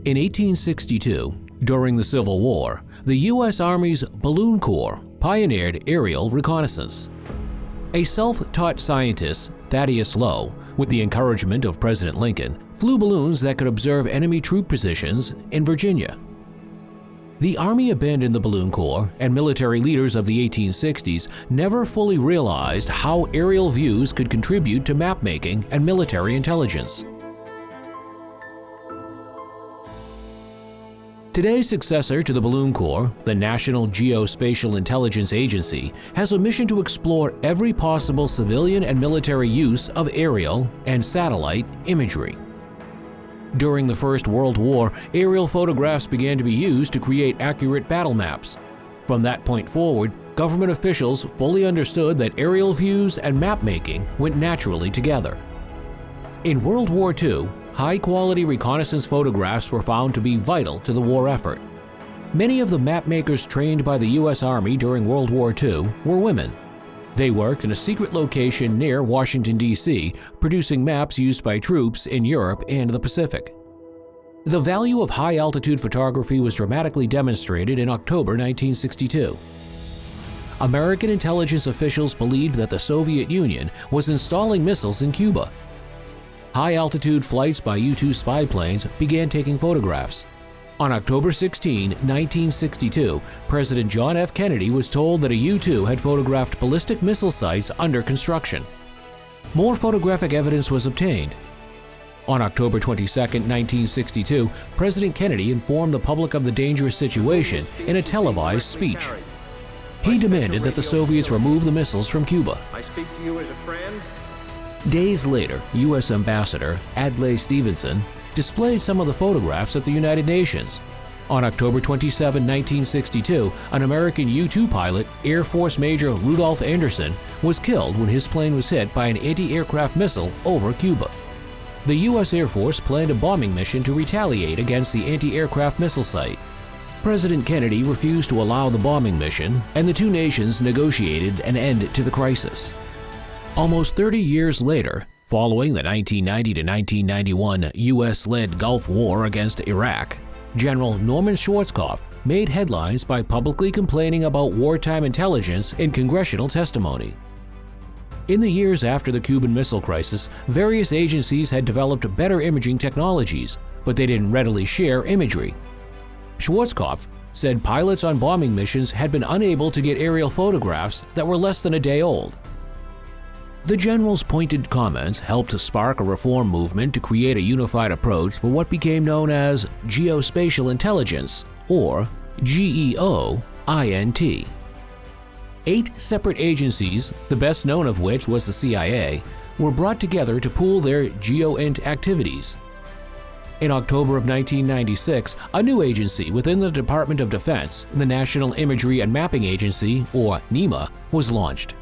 In 1862, during the Civil War, the U.S. Army's Balloon Corps pioneered aerial reconnaissance. A self-taught scientist, Thaddeus Lowe, with the encouragement of President Lincoln, flew balloons that could observe enemy troop positions in Virginia. The Army abandoned the Balloon Corps, and military leaders of the 1860s never fully realized how aerial views could contribute to map-making and military intelligence. Today's successor to the Balloon Corps, the National Geospatial-Intelligence Agency, has a mission to explore every possible civilian and military use of aerial and satellite imagery. During the First World War, aerial photographs began to be used to create accurate battle maps. From that point forward, government officials fully understood that aerial views and map-making went naturally together. In World War II, high-quality reconnaissance photographs were found to be vital to the war effort. Many of the mapmakers trained by the U.S. Army during World War II were women. They worked in a secret location near Washington, D.C., producing maps used by troops in Europe and the Pacific. The value of high-altitude photography was dramatically demonstrated in October 1962. American intelligence officials believed that the Soviet Union was installing missiles in Cuba. High-altitude flights by U-2 spy planes began taking photographs. On October 16, 1962, President John F. Kennedy was told that a U-2 had photographed ballistic missile sites under construction. More photographic evidence was obtained. On October 22, 1962, President Kennedy informed the public of the dangerous situation in a televised speech. He demanded that the Soviets remove the missiles from Cuba. I speak to you as a friend. Days later, U.S. Ambassador Adlai Stevenson displayed some of the photographs at the United Nations. On October 27, 1962, an American U-2 pilot, Air Force Major Rudolph Anderson, was killed when his plane was hit by an anti-aircraft missile over Cuba. The U.S. Air Force planned a bombing mission to retaliate against the anti-aircraft missile site. President Kennedy refused to allow the bombing mission, and the two nations negotiated an end to the crisis. Almost 30 years later, following the 1990 to 1991 U.S.-led Gulf War against Iraq, General Norman Schwarzkopf made headlines by publicly complaining about wartime intelligence in congressional testimony. In the years after the Cuban Missile Crisis, various agencies had developed better imaging technologies, but they didn't readily share imagery. Schwarzkopf said pilots on bombing missions had been unable to get aerial photographs that were less than a day old. The general's pointed comments helped to spark a reform movement to create a unified approach for what became known as Geospatial Intelligence, or GEO-INT. 8 separate agencies, the best known of which was the CIA, were brought together to pool their GEO-INT activities. In October of 1996, a new agency within the Department of Defense, the National Imagery and Mapping Agency, or NEMA, was launched.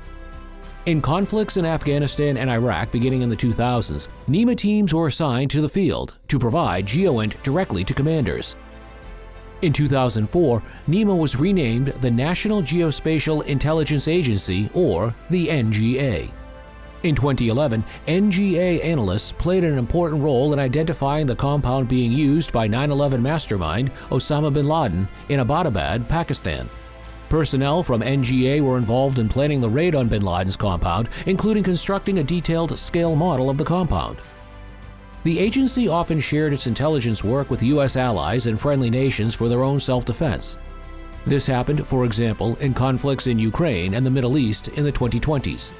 In conflicts in Afghanistan and Iraq beginning in the 2000s, NEMA teams were assigned to the field to provide GEO-INT directly to commanders. In 2004, NEMA was renamed the National Geospatial-Intelligence Agency, or the NGA. In 2011, NGA analysts played an important role in identifying the compound being used by 9/11 mastermind Osama bin Laden in Abbottabad, Pakistan. Personnel from NGA were involved in planning the raid on bin Laden's compound, including constructing a detailed scale model of the compound. The agency often shared its intelligence work with U.S. allies and friendly nations for their own self-defense. This happened, for example, in conflicts in Ukraine and the Middle East in the 2020s.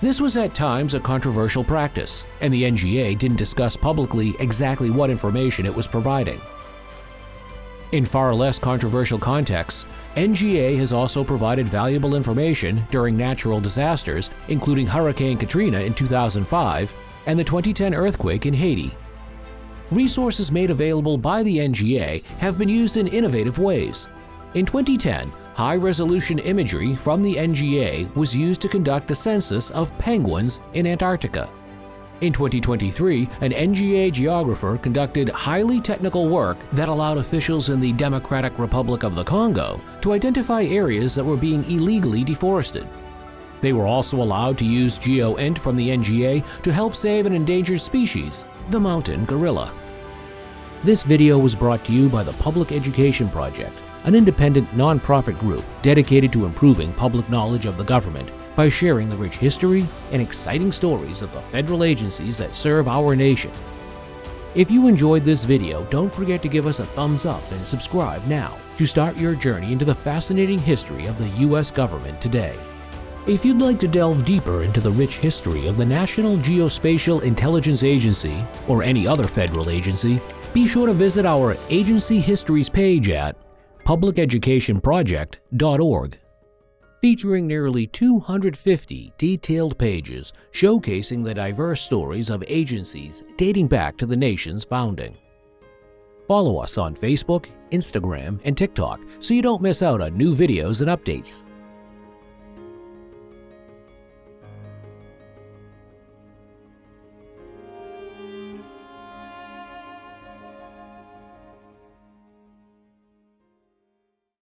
This was at times a controversial practice, and the NGA didn't discuss publicly exactly what information it was providing. In far less controversial contexts, NGA has also provided valuable information during natural disasters, including Hurricane Katrina in 2005 and the 2010 earthquake in Haiti. Resources made available by the NGA have been used in innovative ways. In 2010, high-resolution imagery from the NGA was used to conduct a census of penguins in Antarctica. In 2023, an NGA geographer conducted highly technical work that allowed officials in the Democratic Republic of the Congo to identify areas that were being illegally deforested. They were also allowed to use GEO-INT from the NGA to help save an endangered species, the mountain gorilla. This video was brought to you by the Public Education Project, an independent nonprofit group dedicated to improving public knowledge of the government by sharing the rich history and exciting stories of the federal agencies that serve our nation. If you enjoyed this video, don't forget to give us a thumbs up and subscribe now to start your journey into the fascinating history of the U.S. government today. If you'd like to delve deeper into the rich history of the National Geospatial-Intelligence Agency or any other federal agency, be sure to visit our Agency Histories page at publiceducationproject.org. Featuring nearly 250 detailed pages showcasing the diverse stories of agencies dating back to the nation's founding. Follow us on Facebook, Instagram, and TikTok so you don't miss out on new videos and updates.